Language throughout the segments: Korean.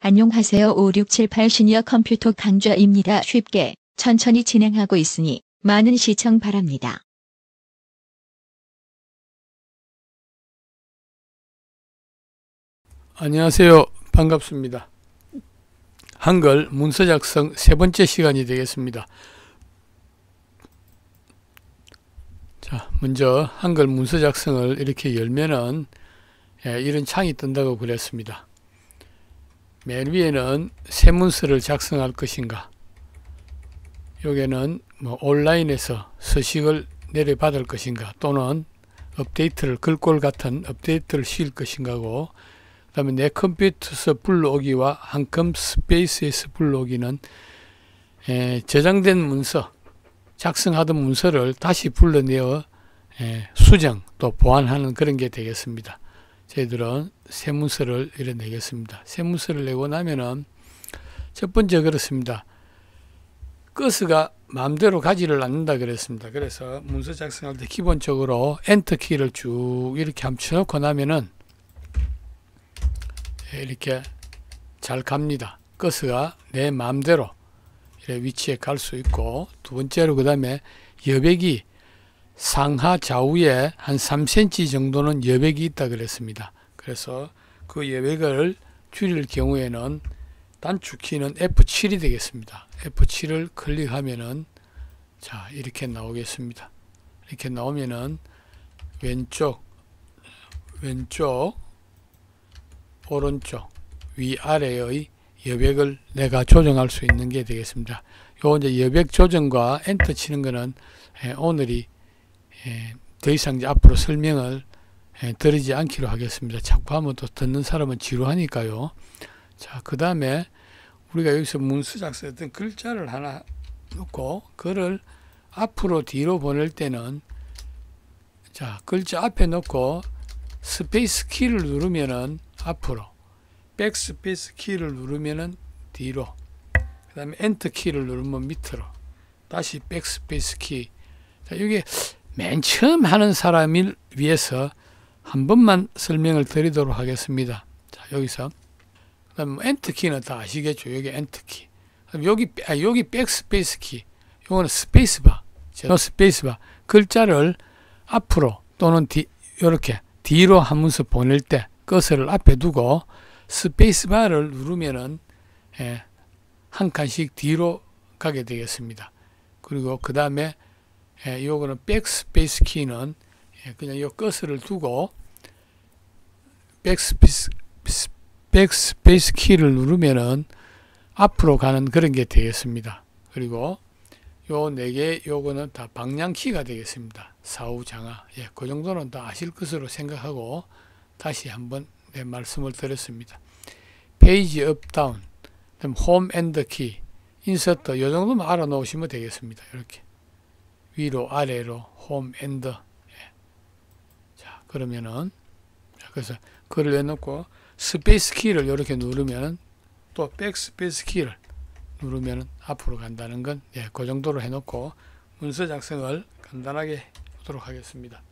안녕하세요. 5678 시니어 컴퓨터 강좌입니다. 쉽게, 천천히 진행하고 있으니 많은 시청 바랍니다. 안녕하세요. 반갑습니다. 한글 문서 작성 세 번째 시간이 되겠습니다. 자, 먼저 한글 문서 작성을 이렇게 열면은 이런 창이 뜬다고 그랬습니다. 맨 위에는 새 문서를 작성할 것인가, 여기는 온라인에서 서식을 내려받을 것인가, 또는 업데이트를 글꼴 같은 업데이트를 씌울 것인가고, 그 다음에 내 컴퓨터에서 불러오기와 한컴 스페이스에서 불러오기는 저장된 문서, 작성하던 문서를 다시 불러내어 수정 또 보완하는 그런 게 되겠습니다. 저희들은 새 문서를 내겠습니다. 새 문서를 내고 나면은 첫 번째 그렇습니다. 커서가 마음대로 가지를 않는다 그랬습니다. 그래서 문서 작성할 때 기본적으로 엔터 키를 쭉 이렇게 한번 쳐놓고 나면은 이렇게 잘 갑니다. 커서가 내 마음대로 위치에 갈 수 있고, 두 번째로 그 다음에 여백이 상하 좌우에 한 3cm 정도는 여백이 있다 그랬습니다. 그래서 그 여백을 줄일 경우에는 단축키는 F7이 되겠습니다. F7을 클릭하면은 자, 이렇게 나오겠습니다. 이렇게 나오면은 왼쪽, 오른쪽, 위아래의 여백을 내가 조정할 수 있는 게 되겠습니다. 요 이제 여백 조정과 엔터 치는 거는 오늘이 더 이상 이제 앞으로 설명을 드리지 않기로 하겠습니다. 자꾸 하면 또 듣는 사람은 지루하니까요. 자, 그 다음에 우리가 여기서 문서 작성했던 글자를 하나 놓고 그를 앞으로 뒤로 보낼 때는, 자, 글자 앞에 놓고 스페이스 키를 누르면은 앞으로, 백스페이스 키를 누르면은 뒤로, 그 다음에 엔터 키를 누르면 밑으로, 다시 백스페이스 키. 자, 이게 맨 처음 하는 사람을 위해서 한 번만 설명을 드리도록 하겠습니다. 자, 여기서 그다음 엔터 키는 다 아시겠죠? 여기 엔터 키. 여기 백스페이스 키. 요거는 스페이스바. 스페이스바. 글자를 앞으로 또는 이렇게 뒤로 하면서 보낼 때 커서를 앞에 두고 스페이스바를 누르면은 한 칸씩 뒤로 가게 되겠습니다. 그리고 그 다음에 요거는 백스페이스 키는 그냥 요 커서를 두고 백스페이스 키를 누르면은 앞으로 가는 그런 게 되겠습니다. 그리고 요 네 개, 요거는 다 방향키가 되겠습니다. 사우 장하. 그 정도는 다 아실 것으로 생각하고 다시 한번 말씀을 드렸습니다. 페이지 업 다운, 그다음 홈 엔더 키, 인서트, 요 정도만 알아 놓으시면 되겠습니다. 이렇게 위로 아래로 홈 엔더. 자, 그러면은, 그래서 그걸 내놓고 스페이스 키를 이렇게 누르면 또 백스페이스 키를 누르면 앞으로 간다는 건 그 정도로 해놓고 문서 작성을 간단하게 해보도록 하겠습니다.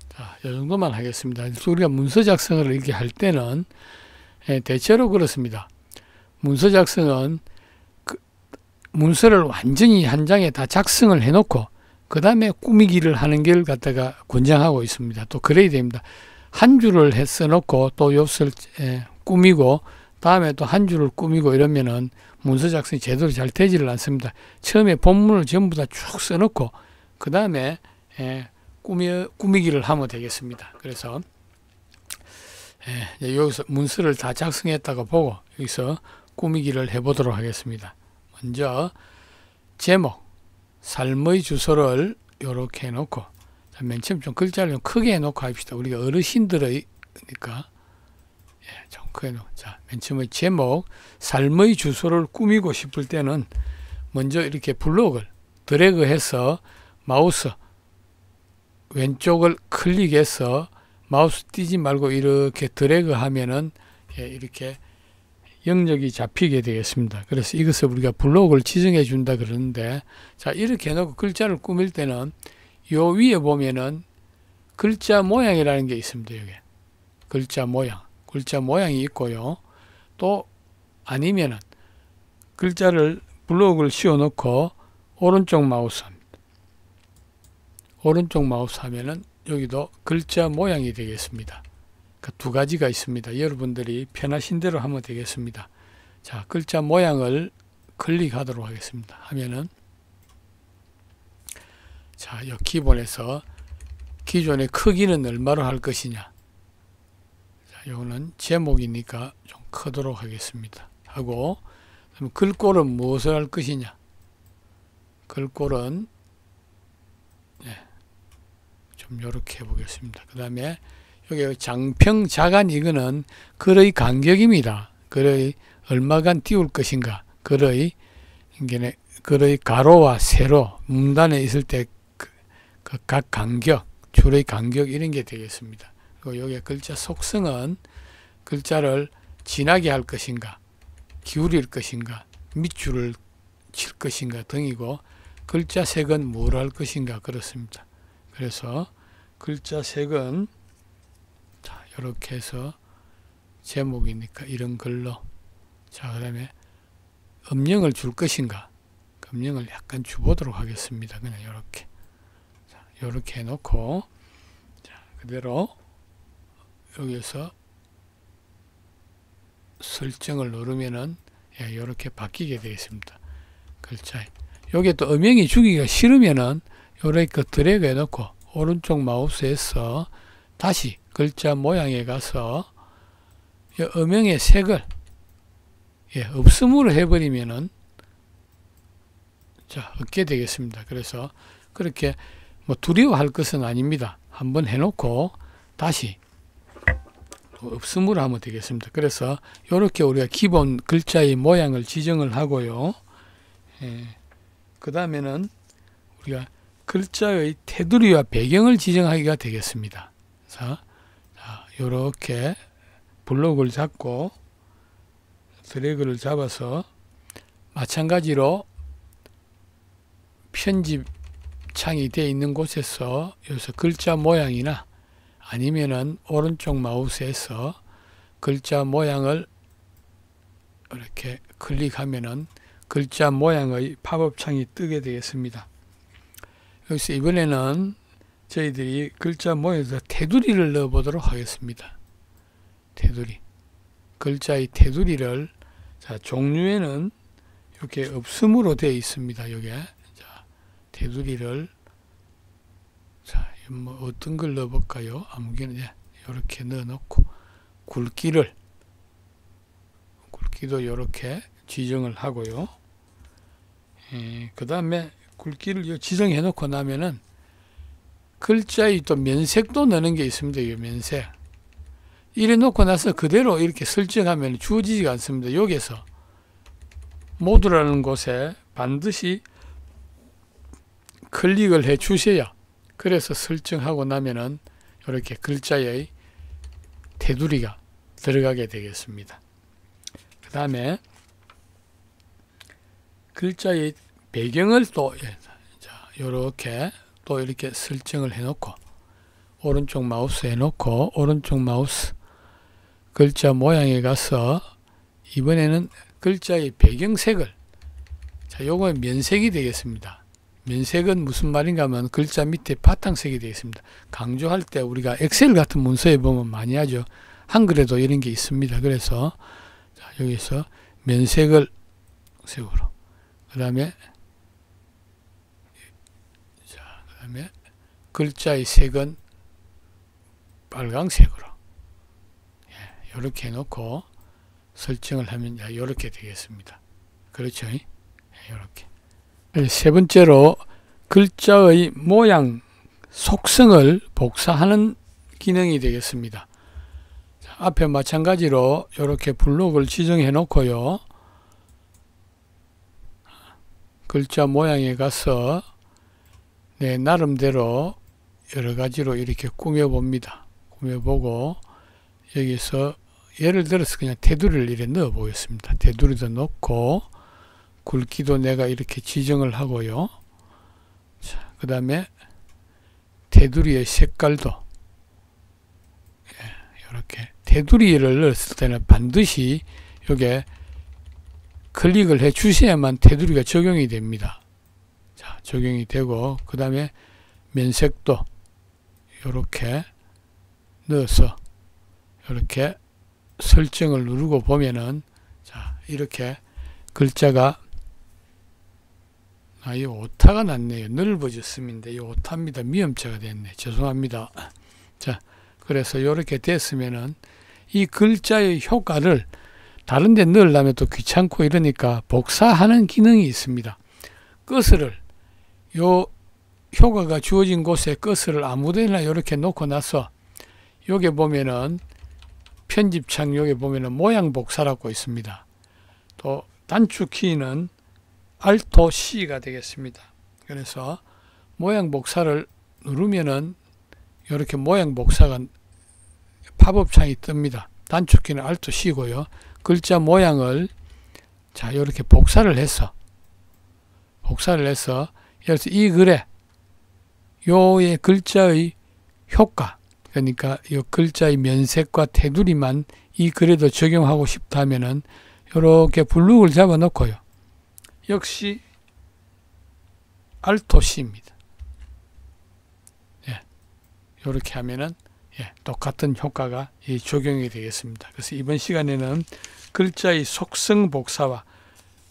자, 이 정도만 하겠습니다. 우리가 문서 작성을 이렇게 할 때는 대체로 그렇습니다. 문서 작성은 문서를 완전히 한 장에 다 작성을 해놓고 그 다음에 꾸미기를 하는 걸 갖다가 권장하고 있습니다. 또 그래야 됩니다. 한 줄을 써놓고 또 욥을 꾸미고 다음에 또 한 줄을 꾸미고 이러면은 문서 작성이 제대로 잘 되지를 않습니다. 처음에 본문을 전부 다 쭉 써놓고 그 다음에 꾸미기를 하면 되겠습니다. 그래서 여기서 문서를 다 작성했다고 보고 여기서 꾸미기를 해보도록 하겠습니다. 먼저 제목, 삶의 주소를 이렇게 해놓고, 맨 처음 좀 글자를 좀 크게 해놓고 합시다. 우리가 어르신들이니까 좀 크게 해놓고. 자, 맨 처음에 제목, 삶의 주소를 꾸미고 싶을 때는 먼저 이렇게 블록을 드래그해서 마우스 왼쪽을 클릭해서 마우스 띄지 말고 이렇게 드래그 하면은 이렇게 영역이 잡히게 되겠습니다. 그래서 이것을 우리가 블록을 지정해 준다 그러는데, 자, 이렇게 해놓고 글자를 꾸밀 때는 요 위에 보면은 글자 모양이라는 게 있습니다. 여기 글자 모양이 있고요. 또 아니면은 글자를 블록을 씌워 놓고 오른쪽 마우스 합니다. 오른쪽 마우스 하면은 여기도 글자 모양이 되겠습니다. 그 두 가지가 있습니다. 여러분들이 편하신 대로 하면 되겠습니다. 자, 글자 모양을 클릭하도록 하겠습니다. 하면은, 자, 이 기본에서 기존의 크기는 얼마로 할 것이냐. 자, 요거는 제목이니까 좀 크도록 하겠습니다. 하고, 그럼 글꼴은 무엇을 할 것이냐. 글꼴은, 좀 요렇게 해보겠습니다. 그 다음에, 여기 장평, 자간, 이거는 글의 간격입니다. 글의 얼마간 띄울 것인가. 글의 가로와 세로, 문단에 있을 때 각 간격, 줄의 간격 이런 게 되겠습니다. 그리고 여기 글자 속성은 글자를 진하게 할 것인가, 기울일 것인가, 밑줄을 칠 것인가 등이고, 글자 색은 뭘 할 것인가 그렇습니다. 그래서 글자 색은 자, 이렇게 해서 제목이니까 이런 글로, 자, 그 다음에 음영을 줄 것인가, 음영을 약간 주보도록 하겠습니다. 그냥 이렇게, 자, 이렇게 해놓고, 자, 그대로 여기서 설정을 누르면은 이렇게 바뀌게 되겠습니다. 글자에. 여기에 또 음영이 주기가 싫으면은 이렇게 드래그 해놓고 오른쪽 마우스에서 다시 글자 모양에 가서 음영의 색을 없음으로 해버리면은 자, 얻게 되겠습니다. 그래서 그렇게 뭐 두려워할 것은 아닙니다. 한번 해놓고 다시 없음으로 하면 되겠습니다. 그래서 이렇게 우리가 기본 글자의 모양을 지정을 하고요. 그 다음에는 우리가 글자의 테두리와 배경을 지정하기가 되겠습니다. 자, 이렇게 블록을 잡고 드래그를 잡아서 마찬가지로 편집 창이 되어 있는 곳에서 여기서 글자 모양이나 아니면은 오른쪽 마우스에서 글자 모양을 이렇게 클릭하면은 글자 모양의 팝업 창이 뜨게 되겠습니다. 여기서 이번에는 저희들이 글자 모양에서 테두리를 넣어 보도록 하겠습니다. 테두리. 글자의 테두리를, 자, 종류에는 이렇게 없음으로 되어 있습니다. 여기에. 자, 테두리를, 자, 뭐 어떤 걸 넣어 볼까요? 아무거나 이렇게 넣어 놓고, 굵기도 이렇게 지정을 하고요. 그 다음에 굵기를 지정해 놓고 나면은 글자의 또 면색도 넣는 게 있습니다. 이 면색. 이래 놓고 나서 그대로 이렇게 설정하면 주어지지가 않습니다. 여기서 모드라는 곳에 반드시 클릭을 해 주셔야, 그래서 설정하고 나면은 이렇게 글자의 테두리가 들어가게 되겠습니다. 그 다음에 글자의 배경을 또 이렇게 또 이렇게 설정을 해놓고 오른쪽 마우스 해놓고 오른쪽 마우스 글자 모양에 가서 이번에는 글자의 배경색을, 자, 요거 면색이 되겠습니다. 면색은 무슨 말인가 하면 글자 밑에 바탕색이 되겠습니다. 강조할 때 우리가 엑셀 같은 문서에 보면 많이 하죠. 한글에도 이런 게 있습니다. 그래서 자, 여기서 면색을 색으로, 그 다음에 글자의 색은 빨강색으로 이렇게 해놓고 설정을 하면 이렇게 되겠습니다. 그렇죠? 이렇게. 세 번째로 글자의 모양 속성을 복사하는 기능이 되겠습니다. 자, 앞에 마찬가지로 이렇게 블록을 지정해 놓고요. 글자 모양에 가서 나름대로 여러 가지로 이렇게 꾸며봅니다. 꾸며보고 여기서 예를 들어서 그냥 테두리를 이렇게 넣어 보겠습니다. 테두리도 넣고 굵기도 내가 이렇게 지정을 하고요. 자, 그 다음에 테두리의 색깔도 이렇게 테두리를 넣었을 때는 반드시 요게 클릭을 해 주셔야만 테두리가 적용이 됩니다. 자, 적용이 되고 그 다음에 면색도 이렇게 넣어서 이렇게 설정을 누르고 보면은 자, 이렇게 글자가 이 오타가 났네요. 넓어졌습니다. 이 오타입니다. 미음자가 됐네. 죄송합니다. 자, 그래서 이렇게 됐으면은 이 글자의 효과를 다른 데 넣으려면 또 귀찮고 이러니까 복사하는 기능이 있습니다. 커서를 요 효과가 주어진 곳에 커서를 아무데나 이렇게 놓고 나서 여기 보면은 편집창 여기 보면은 모양 복사라고 있습니다. 또 단축 키는 Alt C가 되겠습니다. 그래서 모양 복사를 누르면은 이렇게 모양 복사가 팝업 창이 뜹니다. 단축 키는 Alt C고요. 글자 모양을 자 이렇게 복사를 해서 그래서 이 글에 요의 글자의 효과 그러니까 이 글자의 면색과 테두리만 이 글에도 적용하고 싶다면은 이렇게 블록을 잡아 놓고요. 역시 Alt C입니다. 예, 이렇게 하면은 똑같은 효과가 적용이 되겠습니다. 그래서 이번 시간에는 글자의 속성 복사와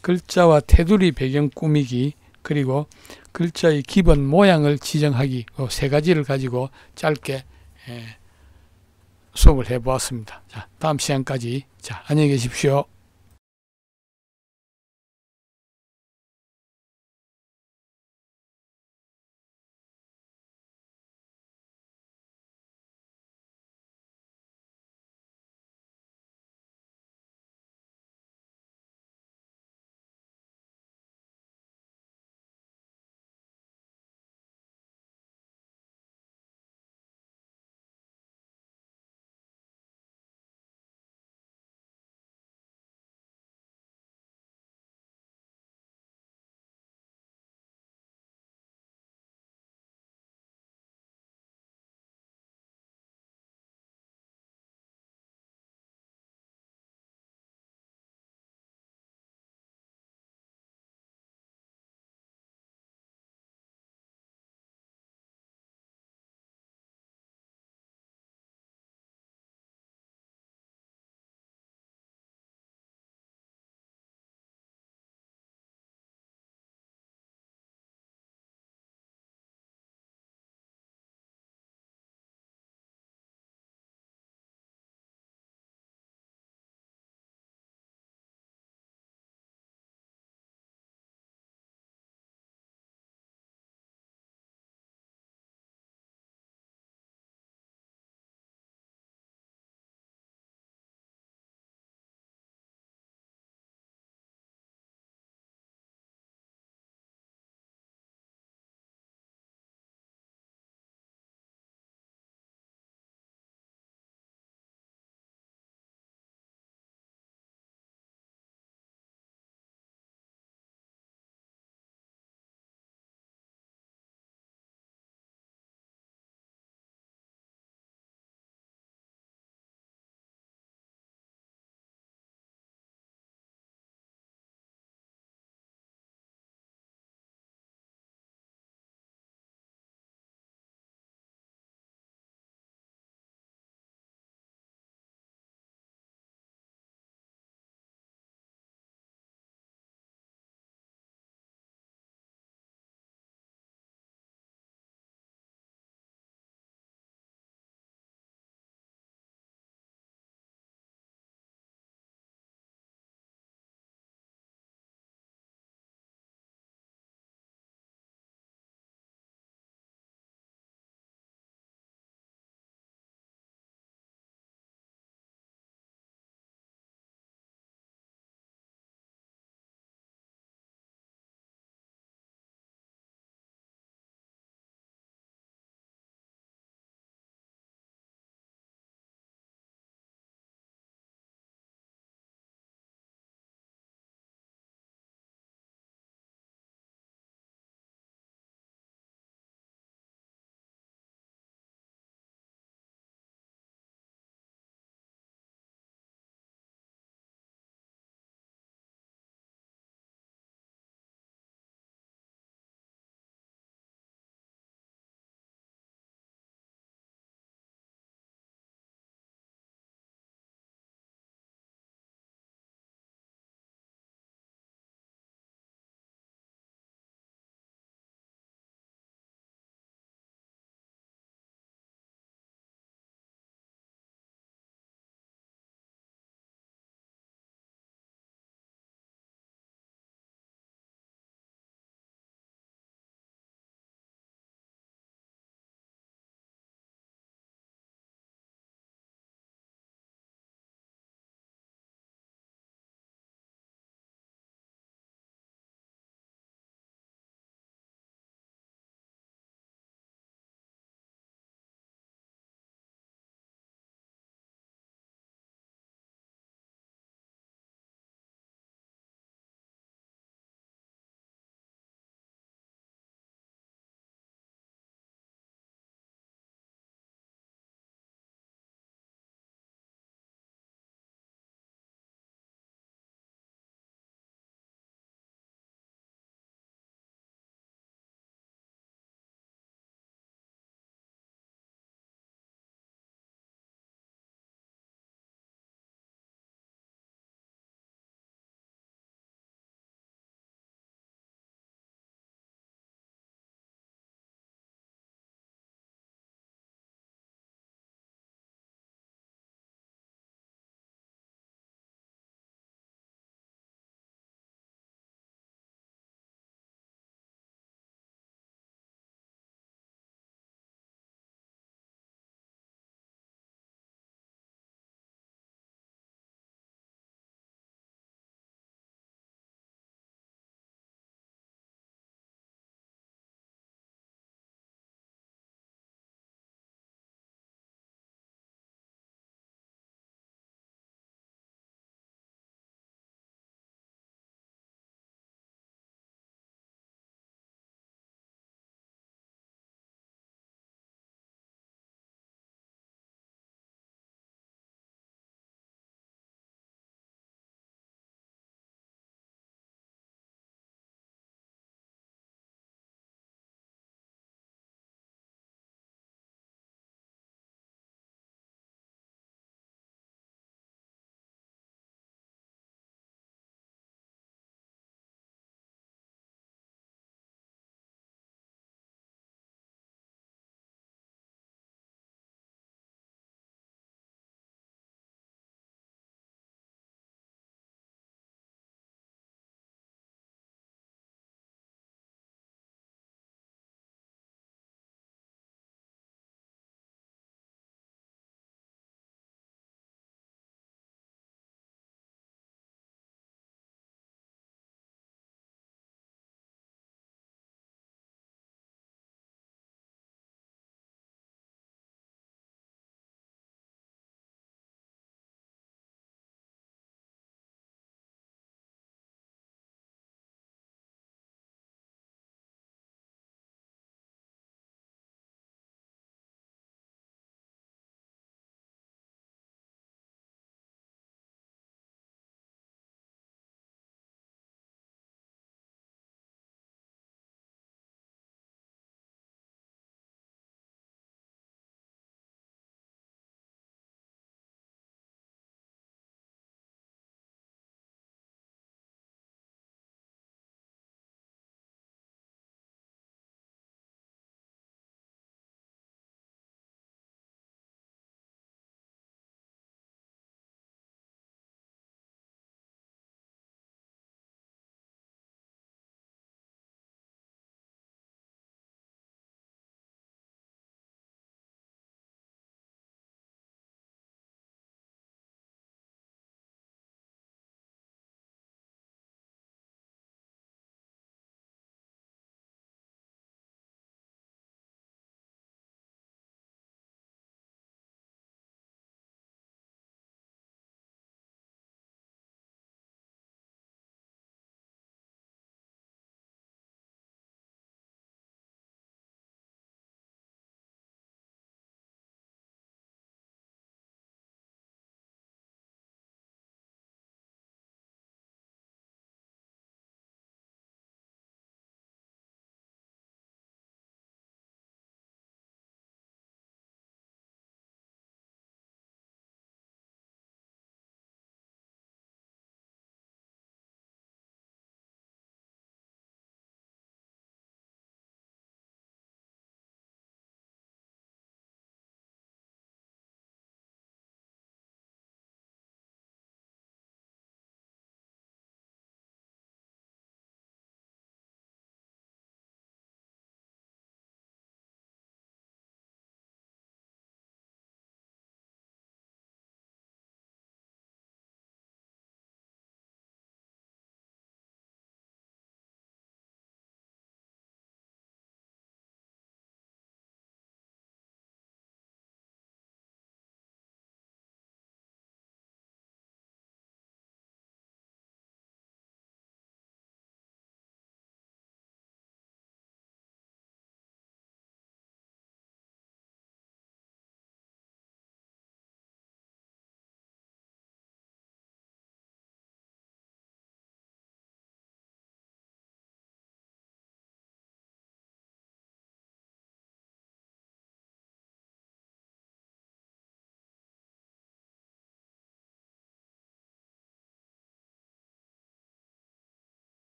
글자와 테두리 배경 꾸미기 그리고 글자의 기본 모양을 지정하기 세 가지를 가지고 짧게 수업을 해보았습니다. 자, 다음 시간까지 자, 안녕히 계십시오.